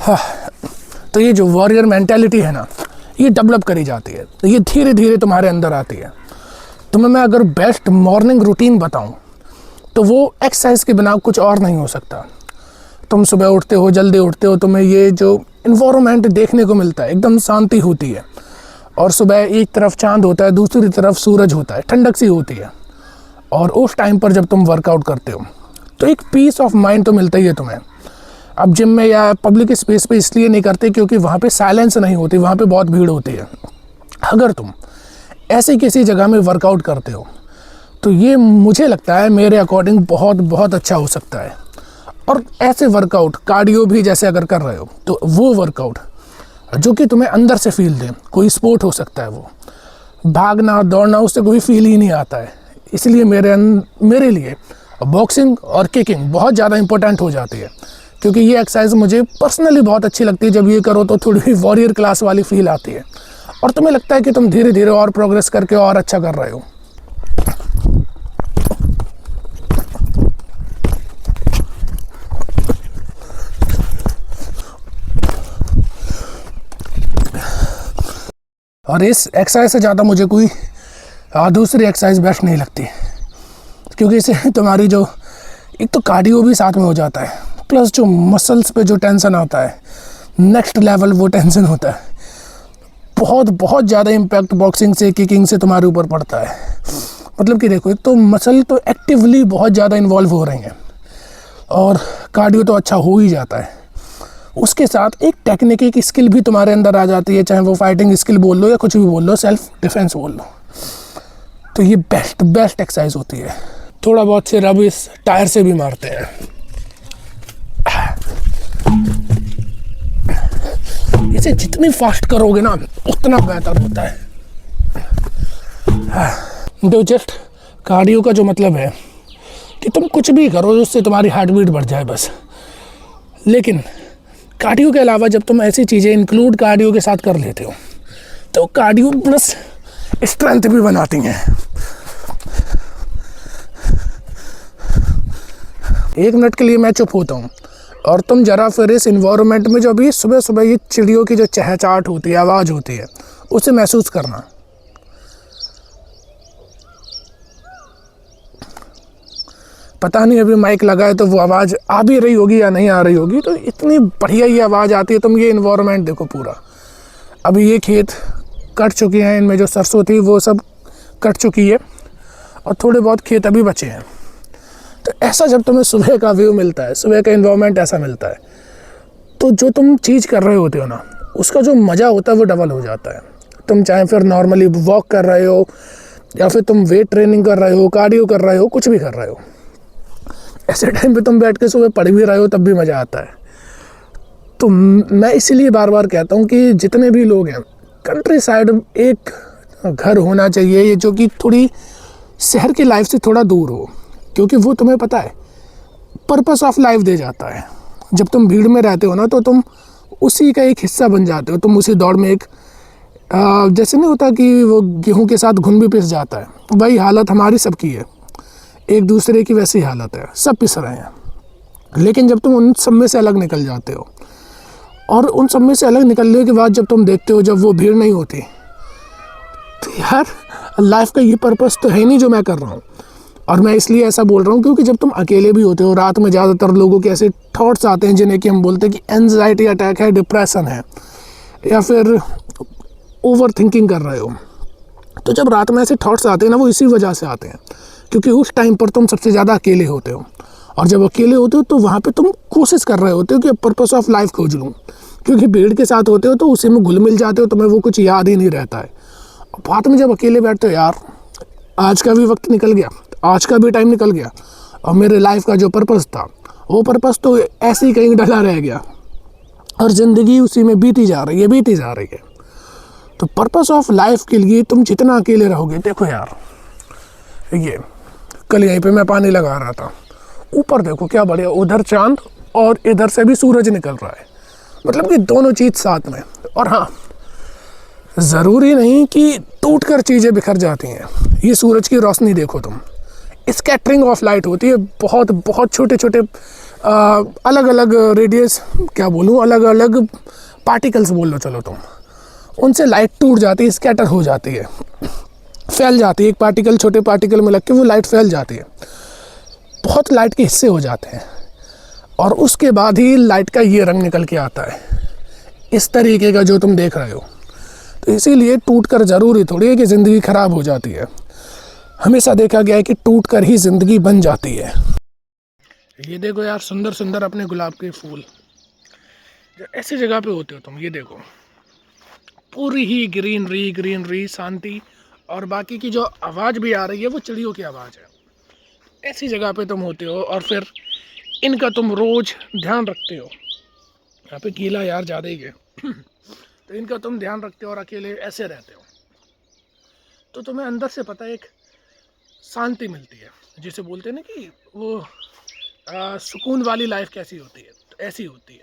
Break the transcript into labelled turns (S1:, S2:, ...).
S1: हाँ, तो ये जो वॉरियर मेंटालिटी है ना, ये डेवलप करी जाती है, तो ये धीरे धीरे तुम्हारे अंदर आती है। तुम्हें मैं अगर बेस्ट मॉर्निंग रूटीन बताऊं तो वो एक्सरसाइज के बिना कुछ और नहीं हो सकता। तुम सुबह उठते हो, जल्दी उठते हो, तुम्हें ये जो इन्वायरमेंट देखने को मिलता है, एकदम शांति होती है, और सुबह एक तरफ चांद होता है, दूसरी तरफ सूरज होता है, ठंडक सी होती है, और उस टाइम पर जब तुम वर्कआउट करते हो तो एक पीस ऑफ माइंड तो मिलता ही है तुम्हें। अब जिम में या पब्लिक स्पेस पे इसलिए नहीं करते क्योंकि वहाँ पे साइलेंस नहीं होती, वहाँ पे बहुत भीड़ होती है। अगर तुम ऐसी किसी जगह में वर्कआउट करते हो तो ये मुझे लगता है मेरे अकॉर्डिंग बहुत बहुत अच्छा हो सकता है। और ऐसे वर्कआउट कार्डियो भी जैसे अगर कर रहे हो तो वो वर्कआउट जो कि तुम्हें अंदर से फील दे, कोई स्पोर्ट हो सकता है, वो भागना दौड़ना, उससे कोई फील ही नहीं आता है। इसलिए मेरे लिए बॉक्सिंग और किकिंग बहुत ज़्यादा इंपॉर्टेंट हो जाती है, क्योंकि ये एक्सरसाइज मुझे पर्सनली बहुत अच्छी लगती है। जब ये करो तो थोड़ी वॉरियर क्लास वाली फील आती है और तुम्हें लगता है कि तुम धीरे धीरे और प्रोग्रेस करके और अच्छा कर रहे हो। और इस एक्सरसाइज से ज़्यादा मुझे कोई दूसरी एक्सरसाइज बेस्ट नहीं लगती, क्योंकि इससे तुम्हारी जो एक तो कार्डियो भी साथ में हो जाता है, प्लस जो मसल्स पे जो टेंशन आता है, नेक्स्ट लेवल वो टेंशन होता है। बहुत बहुत ज़्यादा इम्पैक्ट बॉक्सिंग से, किकिंग से तुम्हारे ऊपर पड़ता है। मतलब कि देखो, एक तो मसल तो एक्टिवली बहुत ज़्यादा इन्वॉल्व हो रही हैं और कार्डियो तो अच्छा हो ही जाता है। उसके साथ एक टेक्निक, एक स्किल भी तुम्हारे अंदर आ जाती है, चाहे वो फाइटिंग स्किल बोल लो या कुछ भी बोल लो, सेल्फ डिफेंस बोल लो। तो ये बेस्ट एक्सरसाइज होती है। थोड़ा बहुत से रब इस टायर से भी मारते हैं। इसे जितनी फास्ट करोगे ना उतना बेहतर होता है। तो जस्ट कार्डियो का जो मतलब है कि तुम कुछ भी करो उससे तुम्हारी हार्ट बीट बढ़ जाए बस। लेकिन कार्डियो के अलावा जब तुम ऐसी चीज़ें इंक्लूड कार्डियो के साथ कर लेते हो तो कार्डियो प्लस स्ट्रेंथ भी बनाती हैं। 1 मिनट के लिए मैं चुप होता हूँ और तुम जरा फिर इस इन्वायरमेंट में जो अभी सुबह सुबह ये चिड़ियों की जो चहचहाट होती है, आवाज़ होती है, उसे महसूस करना। पता नहीं अभी माइक लगा है तो वो आवाज़ आ भी रही होगी या नहीं आ रही होगी, तो इतनी बढ़िया ये आवाज़ आती है। तुम ये इन्वायरमेंट देखो पूरा, अभी ये खेत कट चुके हैं, इनमें जो सरसों थी वो सब कट चुकी है और थोड़े बहुत खेत अभी बचे हैं। तो ऐसा जब तुम्हें सुबह का व्यू मिलता है, सुबह का इन्वायरमेंट ऐसा मिलता है, तो जो तुम चीज़ कर रहे होते हो ना, उसका जो मज़ा होता है वो डबल हो जाता है। तुम चाहे फिर नॉर्मली वॉक कर रहे हो या फिर तुम वेट ट्रेनिंग कर रहे हो, कार्डियो कर रहे हो, कुछ भी कर रहे हो, ऐसे टाइम पे तुम बैठ के सुबह पढ़ भी रहे हो तब भी मज़ा आता है। तो मैं इसीलिए बार बार कहता हूँ कि जितने भी लोग हैं, कंट्री साइड एक घर होना चाहिए ये जो कि थोड़ी शहर की लाइफ से थोड़ा दूर हो, क्योंकि वो तुम्हें पता है पर्पस ऑफ लाइफ दे जाता है। जब तुम भीड़ में रहते हो ना तो तुम उसी का एक हिस्सा बन जाते हो। तुम उसी दौड़ में एक जैसे नहीं होता कि वो गेहूं के साथ घुन भी पिस जाता है, वही हालत हमारी सबकी है, एक दूसरे की वैसी हालत है, सब पिस रहे हैं। लेकिन जब तुम उन सब में से अलग निकल जाते हो और उन सब में से अलग निकलने के बाद जब तुम देखते हो जब वो भीड़ नहीं होती, तो यार लाइफ का ये पर्पस तो है नहीं जो मैं कर रहा हूँ। और मैं इसलिए ऐसा बोल रहा हूँ क्योंकि जब तुम अकेले भी होते हो, रात में ज़्यादातर लोगों के ऐसे थॉट्स आते हैं जिन्हें कि हम बोलते हैं कि एंजाइटी अटैक है, डिप्रेशन है, या फिर ओवर थिंकिंग कर रहे हो। तो जब रात में ऐसे थॉट्स आते हैं ना, वो इसी वजह से आते हैं क्योंकि उस टाइम पर तुम सबसे ज़्यादा अकेले होते हो। और जब अकेले होते हो तो वहाँ पे तुम कोशिश कर रहे होते हो कि पर्पस ऑफ लाइफ खोज लूँ, क्योंकि भीड़ के साथ होते हो तो उसी में घुल मिल जाते हो, तुम्हें वो कुछ याद ही नहीं रहता है। और बाद में जब अकेले बैठते हो, यार आज का भी वक्त निकल गया, आज का भी टाइम निकल गया और मेरे लाइफ का जो पर्पस था वो पर्पस तो ऐसे ही कहीं डला रह गया और ज़िंदगी उसी में बीती जा रही है। तो पर्पस ऑफ लाइफ के लिए तुम जितना अकेले रहोगे, देखो यार, ये कल यहीं पे मैं पानी लगा रहा था, ऊपर देखो क्या बढ़िया, उधर चांद और इधर से भी सूरज निकल रहा है, मतलब कि दोनों चीज़ साथ में। और हाँ, ज़रूरी नहीं कि टूटकर चीज़ें बिखर जाती हैं। ये सूरज की रोशनी देखो तुम, स्कैटरिंग ऑफ लाइट होती है, बहुत बहुत छोटे छोटे अलग अलग रेडियस, क्या बोलूँ, अलग अलग पार्टिकल्स बोल लो चलो तुम, उनसे लाइट टूट जाती है, स्कैटर हो जाती है, फैल जाती है। एक पार्टिकल छोटे पार्टिकल में लग के वो लाइट फैल जाती है, बहुत लाइट के हिस्से हो जाते हैं, और उसके बाद ही लाइट का ये रंग निकल के आता है, इस तरीके का जो तुम देख रहे हो। तो इसीलिए टूट कर ज़रूरी थोड़ी है कि ज़िंदगी ख़राब हो जाती है, हमेशा देखा गया है कि टूट कर ही ज़िंदगी बन जाती है। ये देखो यार, सुंदर सुंदर अपने गुलाब के फूल जो ऐसी जगह पे होते हो तुम, ये देखो पूरी ही ग्रीनरी ग्रीनरी, शांति, और बाकी की जो आवाज़ भी आ रही है वो चिड़ियों की आवाज़ है। ऐसी जगह पे तुम होते हो और फिर इनका तुम रोज़ ध्यान रखते हो। यहाँ पे गीला यार ज़्यादा ही है तो इनका तुम ध्यान रखते हो और अकेले ऐसे रहते हो, तो तुम्हें अंदर से पता है एक शांति मिलती है, जिसे बोलते हैं ना कि वो सुकून वाली लाइफ कैसी होती है, तो ऐसी होती है।